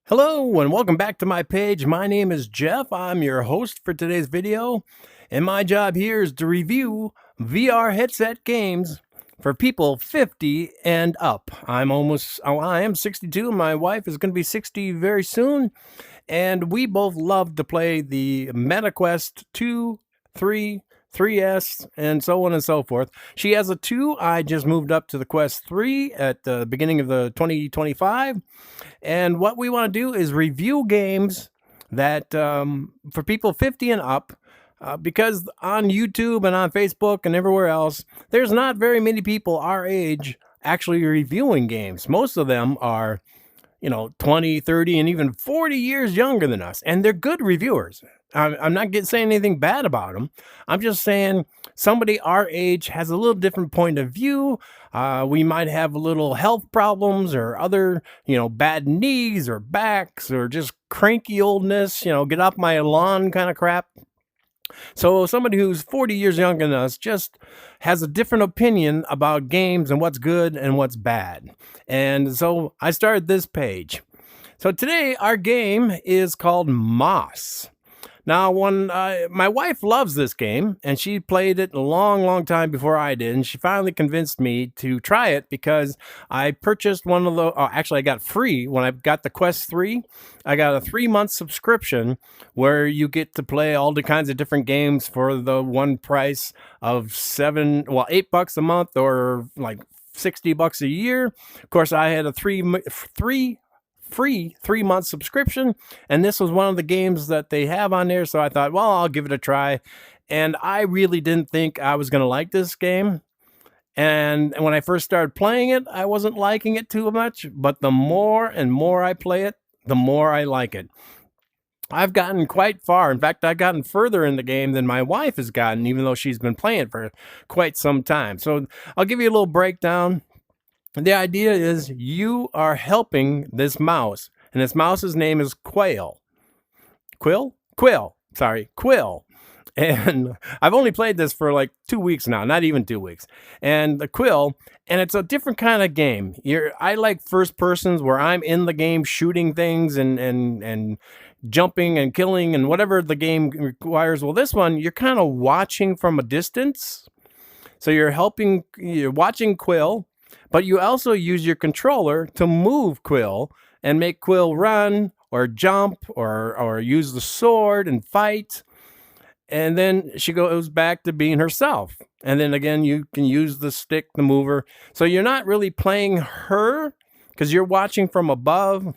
Hello and welcome back to my page. My name is Jeff. I'm your host for today's video, and my job here is to review VR headset games for people 50 and up. I am 62 and my wife is going to be 60 very soon, and we both love to play the MetaQuest 2, 3, 3S, and so on and so forth. She has a 2. I just moved up to the Quest 3 at the beginning of the 2025. And what we want to do is review games that for people 50 and up, because on YouTube and on Facebook and everywhere else, there's not very many people our age actually reviewing games. Most of them are 20, 30, and even 40 years younger than us. And they're good reviewers. I'm not saying anything bad about them. I'm just saying somebody our age has a little different point of view. We might have a little health problems or other, bad knees or backs or just cranky oldness, get off my lawn kind of crap. So somebody who's 40 years younger than us just has a different opinion about games and what's good and what's bad. And so I started this page. So today our game is called Moss. Now, when my wife loves this game, and she played it a long, long time before I did, and she finally convinced me to try it because I purchased one of the. Actually, I got free when I got the Quest 3. I got a 3-month subscription where you get to play all the kinds of different games for the one price of $8 a month or like $60 a year. Of course, I had a free 3-month subscription, and this was one of the games that they have on there, so I thought, well, I'll give it a try. And I really didn't think I was going to like this game, and when I first started playing it, I wasn't liking it too much, but the more and more I play it, the more I like it. I've gotten quite far. In fact, I've gotten further in the game than my wife has gotten, even though she's been playing it for quite some time. So I'll give you a little breakdown. The idea is you are helping this mouse, and this mouse's name is Quill. Quill. And I've only played this for like 2 weeks now, not even 2 weeks. And the Quill, and it's a different kind of game. I like first persons where I'm in the game shooting things and jumping and killing and whatever the game requires. Well, this one, you're kind of watching from a distance. So you're watching Quill, but you also use your controller to move Quill and make Quill run or jump or use the sword and fight. And then she goes back to being herself. And then again, you can use the stick to move her. So you're not really playing her because you're watching from above,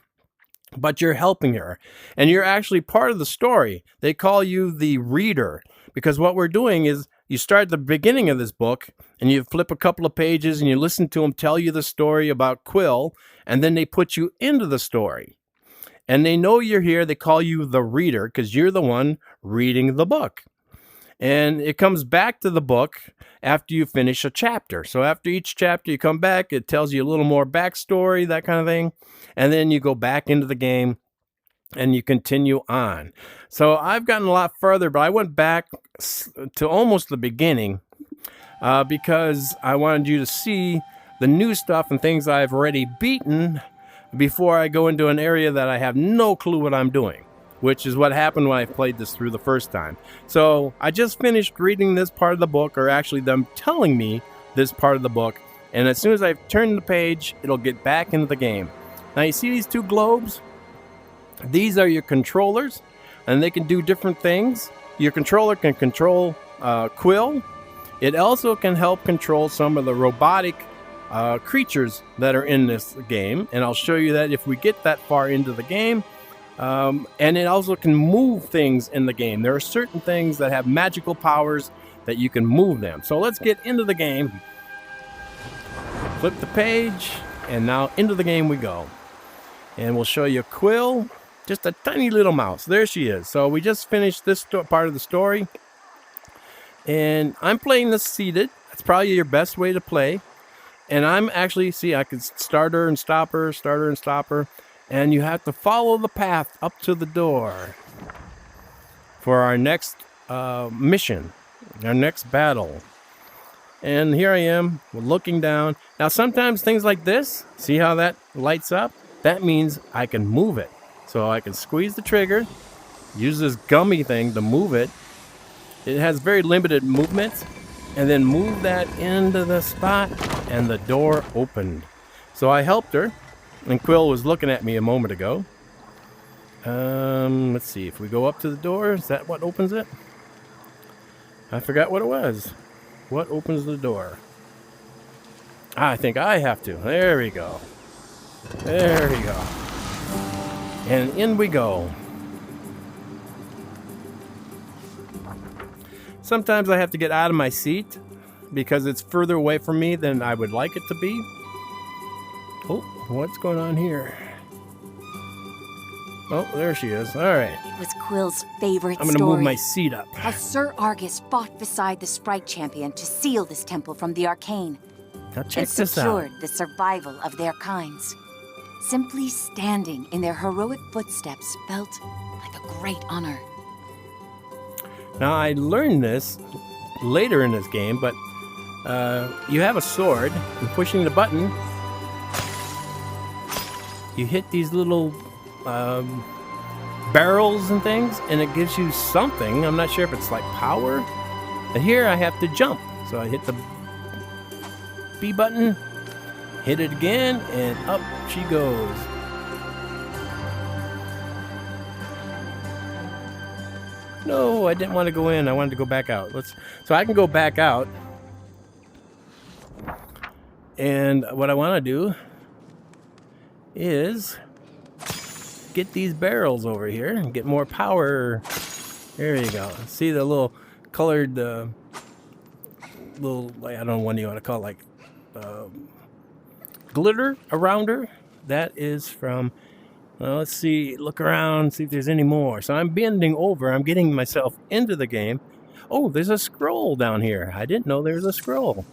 but you're helping her. And you're actually part of the story. They call you the reader because what we're doing is you start at the beginning of this book and you flip a couple of pages and you listen to them tell you the story about Quill, and then they put you into the story. And they know you're here. They call you the reader because you're the one reading the book. And it comes back to the book after you finish a chapter. So after each chapter you come back, it tells you a little more backstory, that kind of thing. And then you go back into the game and you continue on. So I've gotten a lot further, but I went back to almost the beginning because I wanted you to see the new stuff and things I've already beaten before I go into an area that I have no clue what I'm doing, which is what happened when I played this through the first time. So I just finished reading this part of the book, or actually them telling me this part of the book, and as soon as I turn the page, it'll get back into the game. Now you see these two globes? These are your controllers, and they can do different things. Your controller can control Quill. It also can help control some of the robotic creatures that are in this game, and I'll show you that if we get that far into the game. And it also can move things in the game. There are certain things that have magical powers that you can move them. So let's get into the game. Flip the page, and now into the game we go. And we'll show you Quill, just a tiny little mouse. There she is. So we just finished this part of the story. And I'm playing this seated. That's probably your best way to play. And I'm actually, I can start her and stop her, start her and stop her. And you have to follow the path up to the door for our next mission, our next battle. And here I am looking down. Now, sometimes things like this, see how that lights up? That means I can move it. So I can squeeze the trigger, use this gummy thing to move it. It has very limited movement, and then move that into the spot, and the door opened. So I helped her, and Quill was looking at me a moment ago. Let's see, if we go up to the door, is that what opens it? I forgot what it was. What opens the door? I think I have to. There we go. There we go. And in we go. Sometimes I have to get out of my seat because it's further away from me than I would like it to be. Oh, what's going on here? Oh, there she is. All right. It was Quill's favorite I'm going to move my seat up. How Sir Argus fought beside the Sprite Champion to seal this temple from the arcane. Now check and this out. secured the survival of their kinds. Simply standing in their heroic footsteps felt like a great honor. Now, I learned this later in this game, but you have a sword, and pushing the button, you hit these little barrels and things, and it gives you something. I'm not sure if it's like power. And here I have to jump. So I hit the B button, hit it again, and up she goes. No, I didn't want to go in. I wanted to go back out. So I can go back out. And what I want to do is get these barrels over here and get more power. There you go. See the little colored, I don't know what you want to call it, like glitter around her. That is from, well, let's see, look around, see if there's any more. So I'm bending over. I'm getting myself into the game. Oh, there's a scroll down here. I didn't know there was a scroll.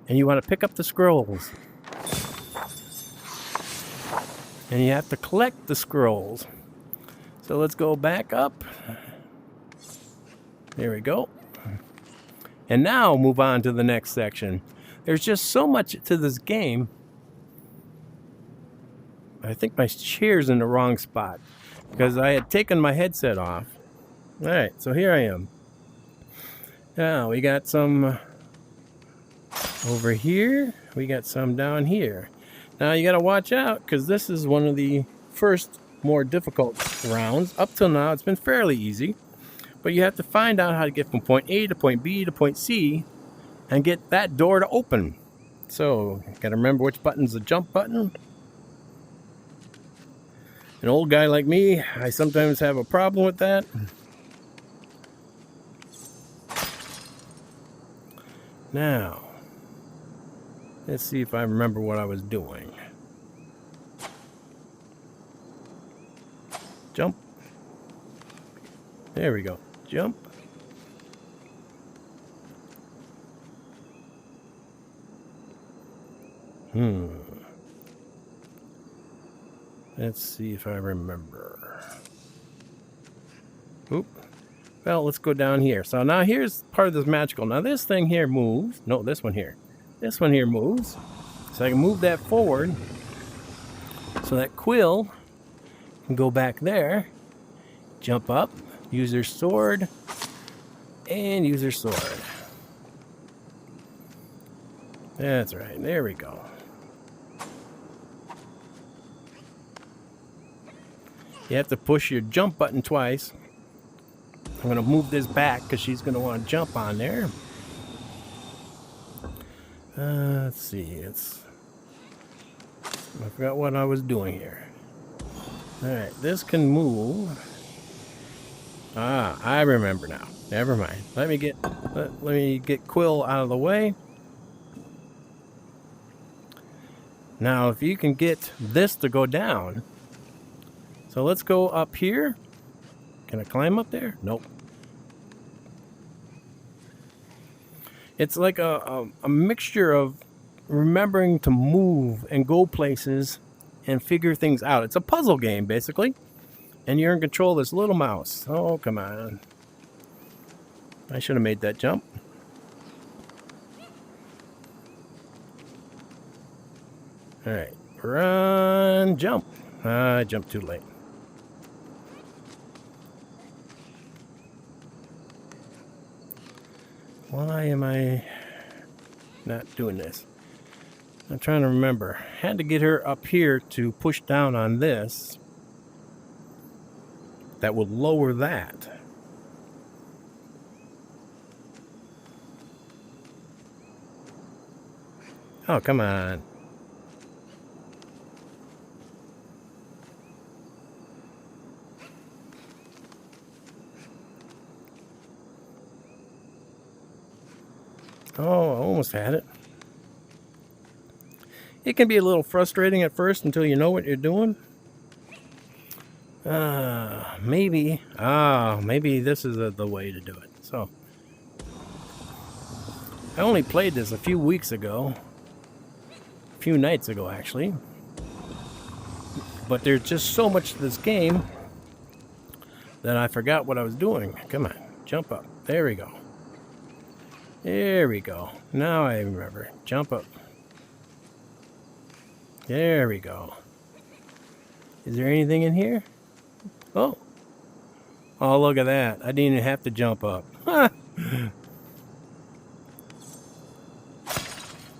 And you want to pick up the scrolls. And you have to collect the scrolls. So let's go back up. There we go. And now move on to the next section. There's just so much to this game. I think my chair's in the wrong spot because I had taken my headset off. All right, so here I am. Now we got some over here. We got some down here. Now you got to watch out because this is one of the first more difficult rounds. Up till now, it's been fairly easy. But you have to find out how to get from point A to point B to point C and get that door to open. So, got to remember which button's the jump button. An old guy like me, I sometimes have a problem with that. Now, let's see if I remember what I was doing. Jump. There we go. Jump. Let's see if I remember. Oop. Well, let's go down here. So now here's part of this magical. Now this thing here moves. No, this one here. This one here moves. So I can move that forward so that Quill can go back there, jump up, use her sword, and use her sword. That's right. There we go. You have to push your jump button twice. I'm going to move this back because she's going to want to jump on there. Let's see. I forgot what I was doing here. Alright, this can move. Ah, I remember now. Never mind. Let me get Quill out of the way. Now, if you can get this to go down. So let's go up here. Can I climb up there? Nope. It's like a mixture of remembering to move and go places and figure things out. It's a puzzle game, basically. And you're in control of this little mouse. Oh, come on. I should have made that jump. Alright. Run, jump. I jumped too late. Why am I not doing this? I'm trying to remember. Had to get her up here to push down on this. That will lower that. Oh, come on. Oh, I almost had it. It can be a little frustrating at first until you know what you're doing. Maybe this is the way to do it. So, I only played this a few weeks ago. A few nights ago, actually. But there's just so much to this game that I forgot what I was doing. Come on, jump up. There we go. There we go. Now I remember. Jump up. There we go. Is there anything in here? Oh. Oh, look at that. I didn't even have to jump up.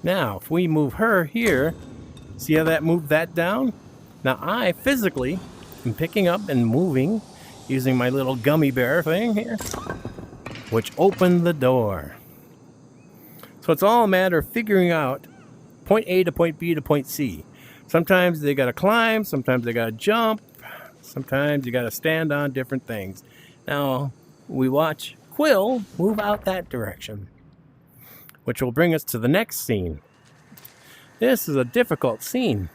Now, if we move her here, see how that moved that down? Now, I physically am picking up and moving using my little gummy bear thing here, which opened the door. So it's all a matter of figuring out point A to point B to point C. Sometimes they got to climb, sometimes they got to jump, sometimes you got to stand on different things. Now, we watch Quill move out that direction, which will bring us to the next scene. This is a difficult scene.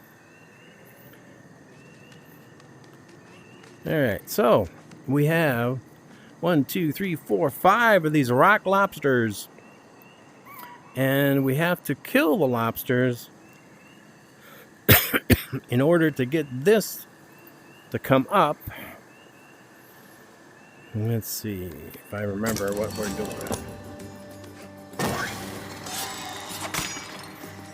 Alright, so we have 1, 2, 3, 4, 5 of these rock lobsters. And we have to kill the lobsters in order to get this to come up. Let's see if I remember what we're doing.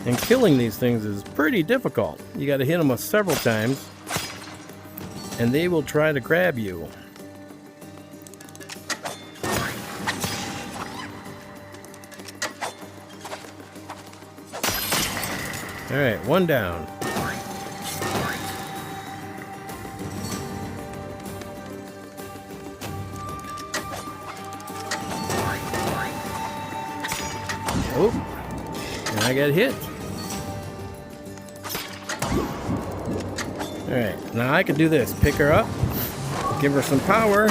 And killing these things is pretty difficult. You got to hit them several times, and they will try to grab you. All right, one down. Oh, and I got hit. All right, now I can do this. Pick her up, give her some power.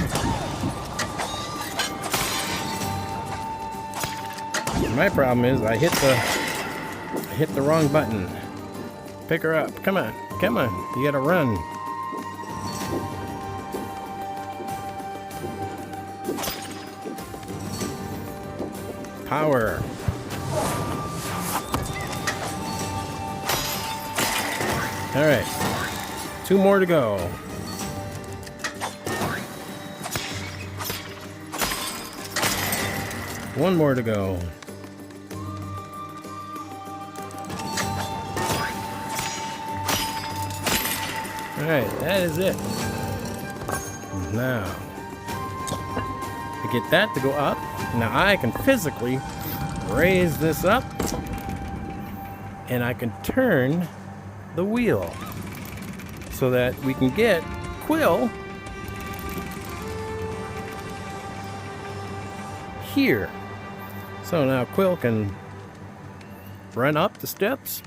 My problem is I hit the wrong button. Pick her up. Come on. Come on. You gotta run. Power. Alright. 2 more to go. One more to go. Alright, that is it. Now, to get that to go up, now I can physically raise this up, and I can turn the wheel so that we can get Quill here. So now Quill can run up the steps.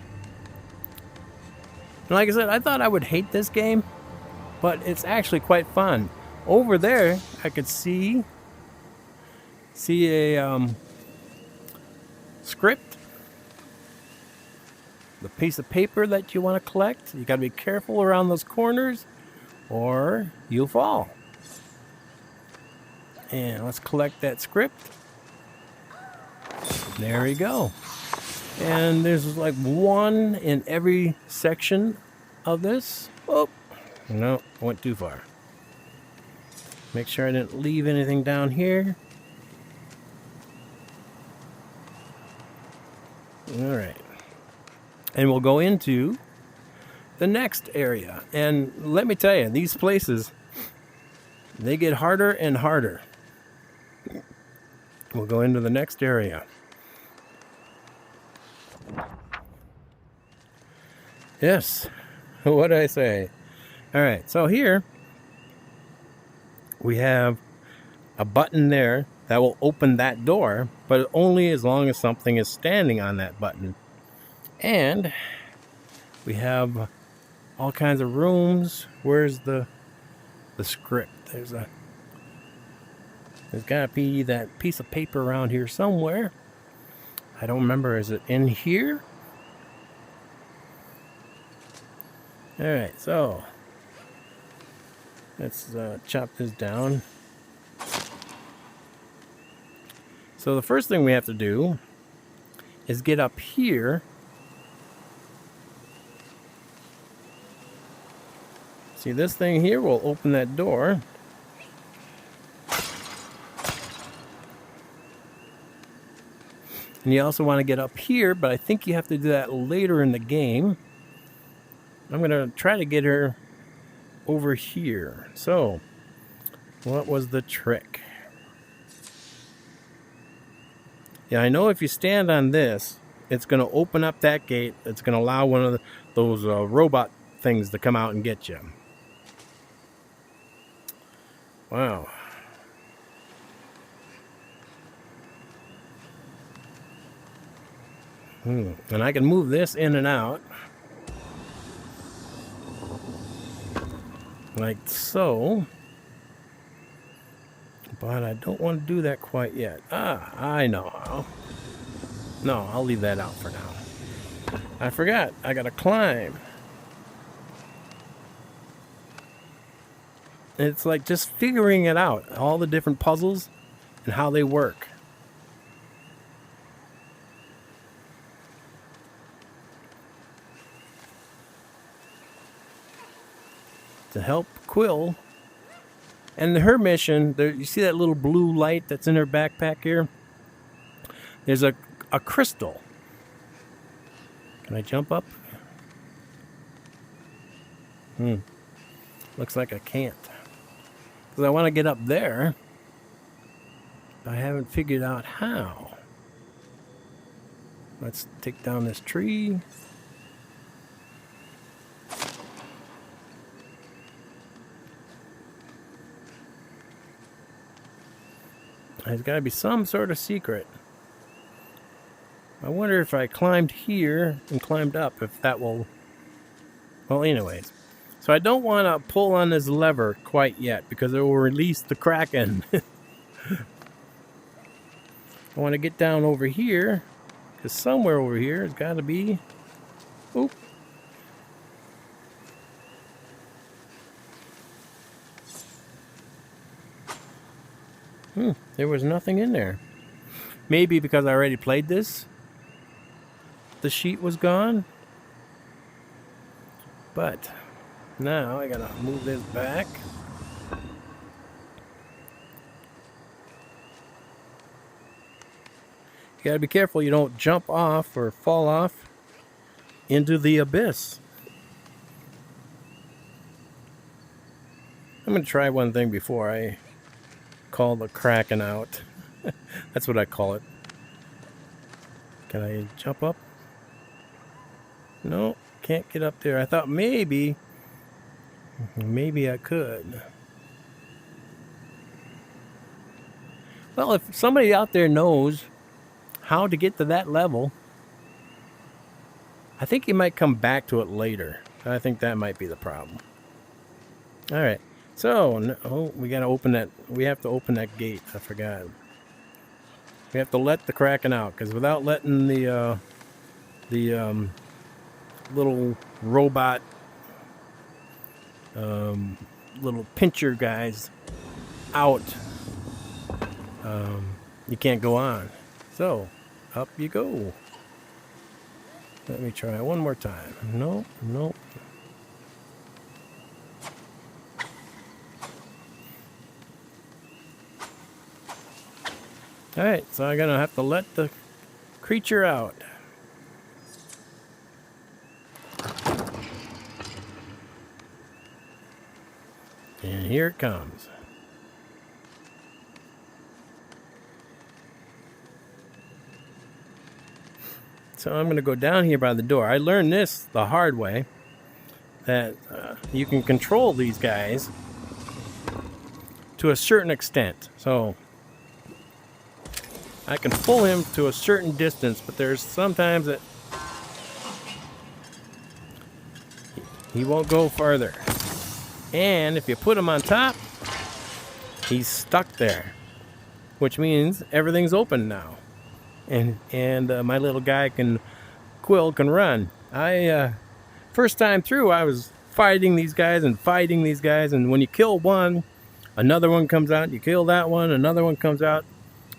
And like I said, I thought I would hate this game, but it's actually quite fun. Over there, I could see a script, the piece of paper that you want to collect. You got to be careful around those corners, or you'll fall. And let's collect that script. There we go. And there's like one in every section of this. Oh, no, went too far. Make sure I didn't leave anything down here. All right. And we'll go into the next area. And let me tell you, these places, they get harder and harder. We'll go into the next area. Yes. What did I say? All right. So here we have a button there that will open that door, but only as long as something is standing on that button. And we have all kinds of rooms. Where's the script? There's got to be that piece of paper around here somewhere. I don't remember. Is it in here? All right, so let's chop this down. So the first thing we have to do is get up here. See, this thing here will open that door. And you also want to get up here, but I think you have to do that later in the game. I'm going to try to get her over here. So, what was the trick? Yeah, I know if you stand on this, it's going to open up that gate. It's going to allow one of those robot things to come out and get you. Wow. And I can move this in and out. Like so. But I don't want to do that quite yet. I know. No, I'll leave that out for now. I forgot. I gotta climb. It's like just figuring it out. All the different puzzles and how they work. To help Quill. And her mission, there, you see that little blue light that's in her backpack here? There's a crystal. Can I jump up? Looks like I can't. Because I want to get up there. But I haven't figured out how. Let's take down this tree. There's got to be some sort of secret. I wonder if I climbed here and climbed up, if that will... Well, anyways. So I don't want to pull on this lever quite yet, because it will release the Kraken. I want to get down over here, because somewhere over here has got to be... Oop. There was nothing in there. Maybe because I already played this, the sheet was gone. But now I gotta move this back. You gotta be careful you don't jump off or fall off into the abyss. I'm gonna try one thing before I call the Kraken out. That's what I call it. Can I jump up? No, can't get up there. I thought maybe I could. Well, if somebody out there knows how to get to that level, I think you might come back to it later. I think that might be the problem. All right. So, we gotta open that. We have to open that gate. I forgot. We have to let the Kraken out, because without letting the little robot, little pincher guys out, you can't go on. So, up you go. Let me try one more time. Nope. Alright, so I'm going to have to let the creature out. And here it comes. So I'm going to go down here by the door. I learned this the hard way, that you can control these guys to a certain extent. So I can pull him to a certain distance, but there's sometimes that he won't go farther. And if you put him on top, he's stuck there, which means everything's open now. And my little guy Quill can run. First time through, I was fighting these guys, and when you kill one, another one comes out. You kill that one, another one comes out,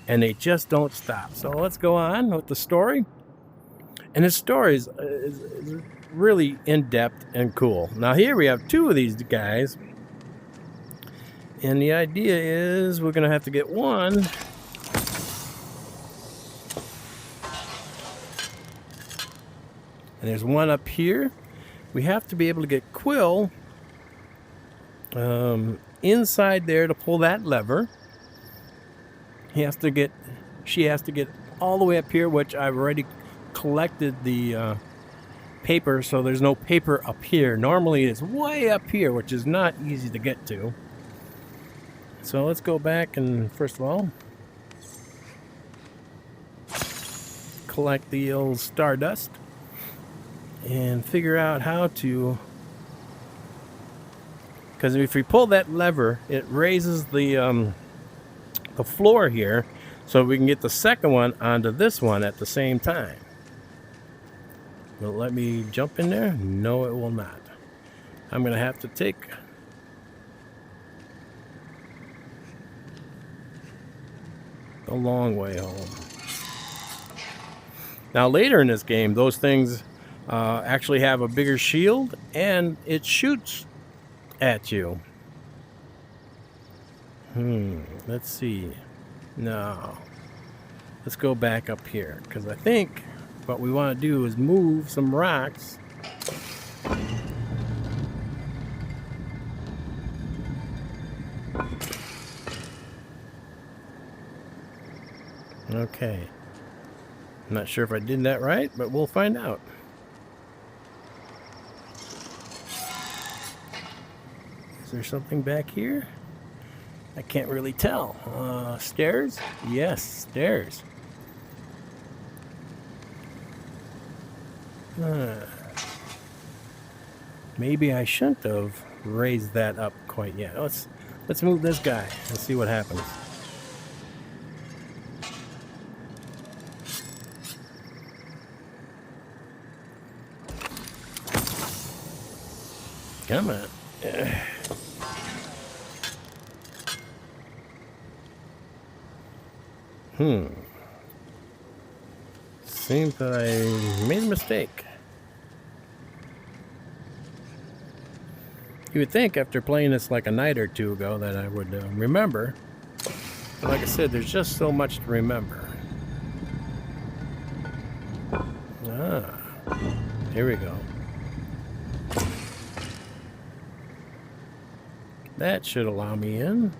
and they just don't stop. So let's go on with the story. And the story is really in-depth and cool. Now here we have two of these guys, and the idea is we're going to have to get one. And there's one up here. We have to be able to get Quill inside there to pull that lever. She has to get all the way up here, which I've already collected the paper, so there's no paper up here. Normally it's way up here, which is not easy to get to. So let's go back and first of all collect the old stardust and figure out how to, because if we pull that lever, it raises the floor here, so we can get the second one onto this one at the same time. Will it let me jump in there? No, it will not. I'm going to have to take the long way home. Now later in this game, those things actually have a bigger shield, and it shoots at you. Let's see. No. Let's go back up here, because I think what we want to do is move some rocks. Okay. I'm not sure if I did that right, but we'll find out. Is there something back here? I can't really tell. Stairs? Yes, stairs. Maybe I shouldn't have raised that up quite yet. Let's move this guy and see what happens. Come on. Seems that I made a mistake. You would think after playing this like a night or two ago that I would remember. But like I said, there's just so much to remember. Here we go. That should allow me in.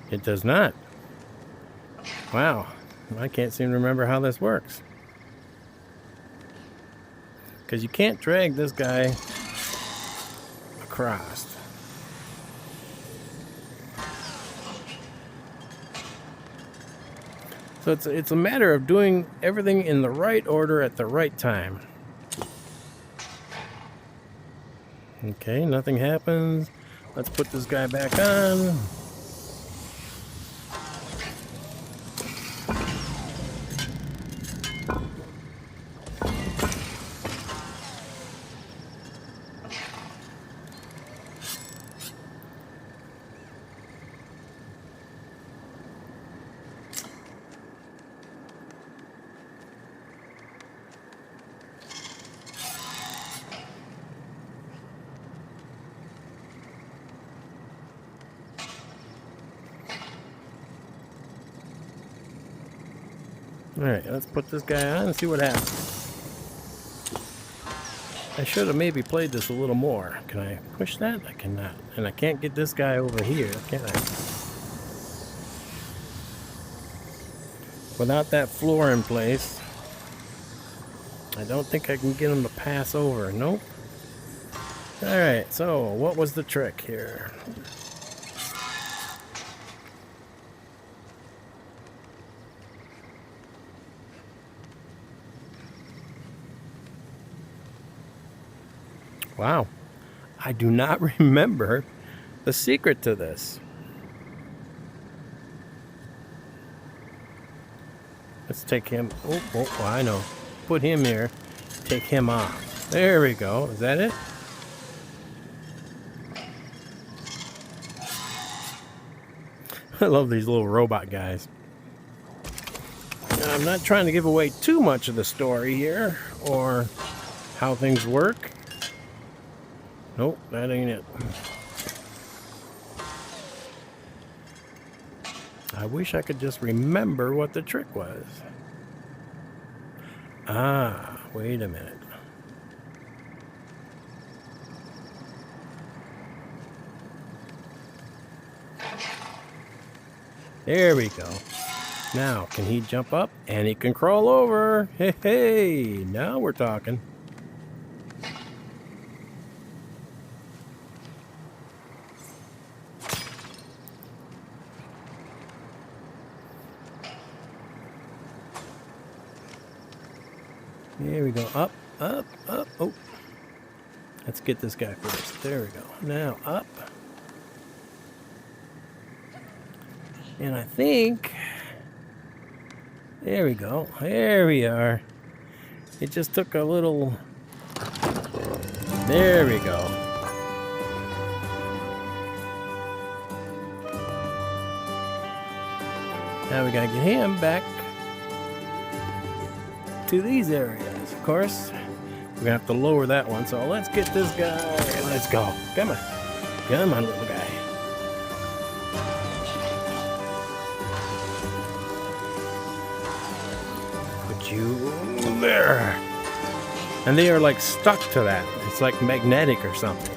It does not. Wow, I can't seem to remember how this works. Because you can't drag this guy across. So it's a matter of doing everything in the right order at the right time. Okay, nothing happens. Let's put this guy back on. Alright, let's put this guy on and see what happens. I should have maybe played this a little more. Can I push that? I cannot. And I can't get this guy over here, can I? Without that floor in place, I don't think I can get him to pass over. Nope. Alright, so what was the trick here? Wow. I do not remember the secret to this. Let's take him. Oh, I know. Put him here. Take him off. There we go. Is that it? I love these little robot guys. Now, I'm not trying to give away too much of the story here or how things work. Nope, that ain't it. I wish I could just remember what the trick was. Ah, wait a minute. There we go. Now, can he jump up? And he can crawl over. Hey, hey, now we're talking. There we go. Up, up, up. Oh. Let's get this guy first. There we go. Now, up. And I think... There we go. There we are. It just took a little... There we go. Now we gotta get him back to these areas. Of course, we're gonna have to lower that one. So let's get this guy. Let's go. Come on. Come on, little guy. You there, and they are like stuck to that. It's like magnetic or something.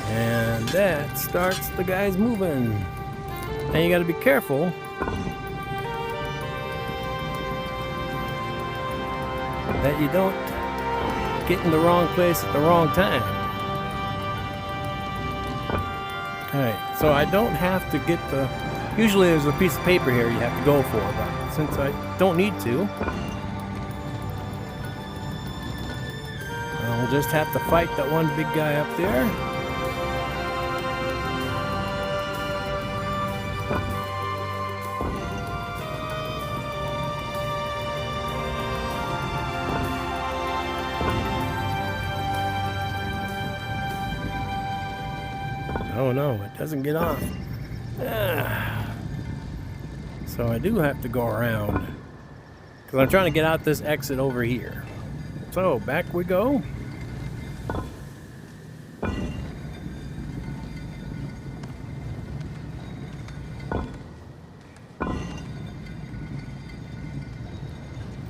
And that starts the guys moving. And you got to be careful that you don't get in the wrong place at the wrong time. Alright, so I don't have to get the... Usually there's a piece of paper here you have to go for, but since I don't need to, I'll just have to fight that one big guy up there. Oh no, it doesn't get off. So I do have to go around because I'm trying to get out this exit over here. So back we go.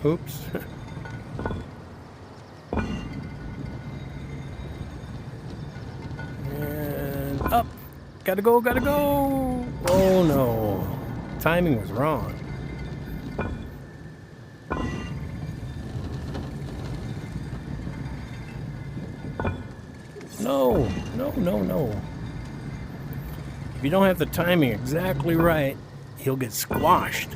Oops. And up. Gotta go, gotta go. Oh no. Timing was wrong. No, no, no, no. If you don't have the timing exactly right, he'll get squashed.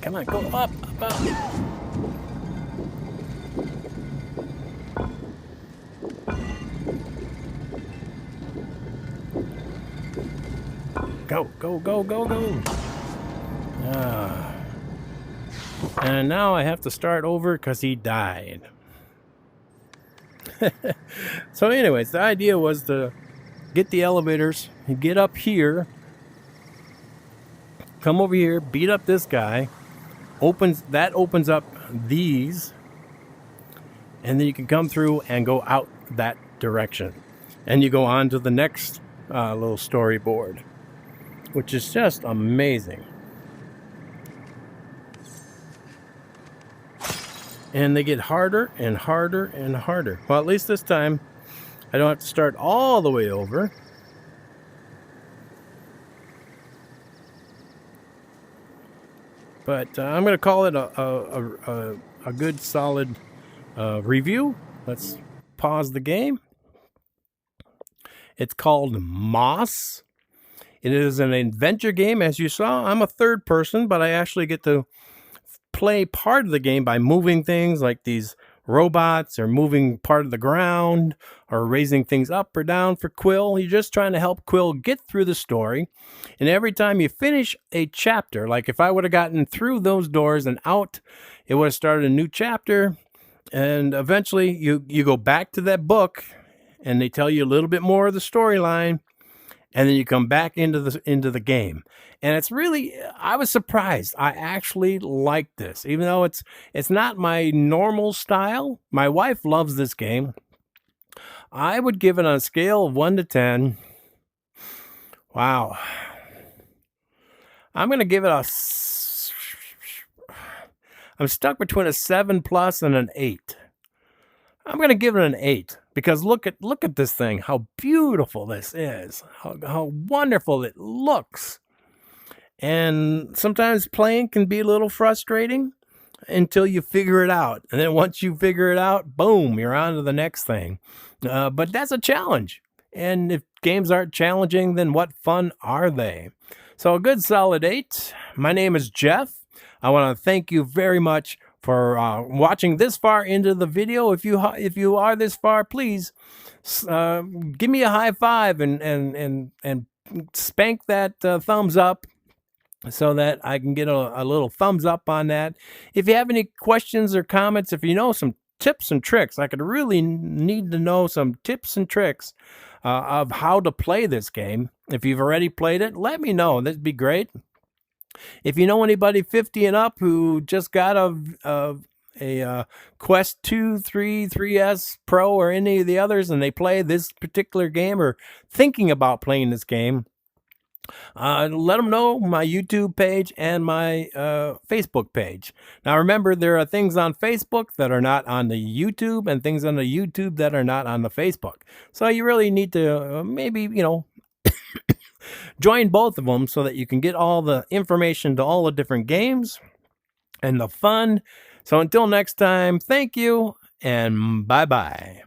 Come on, go up, up, up. Go, go, go, go, go. And now I have to start over because he died. So anyways, the idea was to get the elevators, get up here, come over here, beat up this guy, opens up these, and then you can come through and go out that direction. And you go on to the next little storyboard. which is just amazing. And they get harder and harder and harder. Well, at least this time, I don't have to start all the way over. But I'm going to call it a good, solid review. Let's pause the game. It's called Moss. It is an adventure game, as you saw. I'm a third person, but I actually get to play part of the game by moving things like these robots, or moving part of the ground, or raising things up or down for Quill. You're just trying to help Quill get through the story. And every time you finish a chapter, like if I would have gotten through those doors and out, it would have started a new chapter. And eventually you go back to that book and they tell you a little bit more of the storyline. And then you come back into the game. And it's really, I was surprised. I actually like this, even though it's not my normal style. My wife loves this game. I would give it on a scale of 1 to 10. Wow. I'm going to give it I'm stuck between a 7+ and an 8. I'm going to give it an 8 because look at this thing. How beautiful this is. How wonderful it looks. And sometimes playing can be a little frustrating until you figure it out. And then once you figure it out, boom, you're on to the next thing. But that's a challenge. And if games aren't challenging, then what fun are they? So a good solid 8. My name is Jeff. I want to thank you very much for watching this far into the video. If you are this far, please give me a high five and spank that thumbs up, so that I can get a little thumbs up on that. If you have any questions or comments, if you know some tips and tricks, I could really need to know some tips and tricks of how to play this game. If you've already played it, let me know. That'd be great. If you know anybody 50 and up who just got a Quest 2, 3, 3S Pro, or any of the others, and they play this particular game or thinking about playing this game, let them know. My YouTube page and my Facebook page. Now remember, there are things on Facebook that are not on the YouTube, and things on the YouTube that are not on the Facebook. So you really need to maybe, join both of them so that you can get all the information to all the different games and the fun. So until next time, thank you and bye-bye.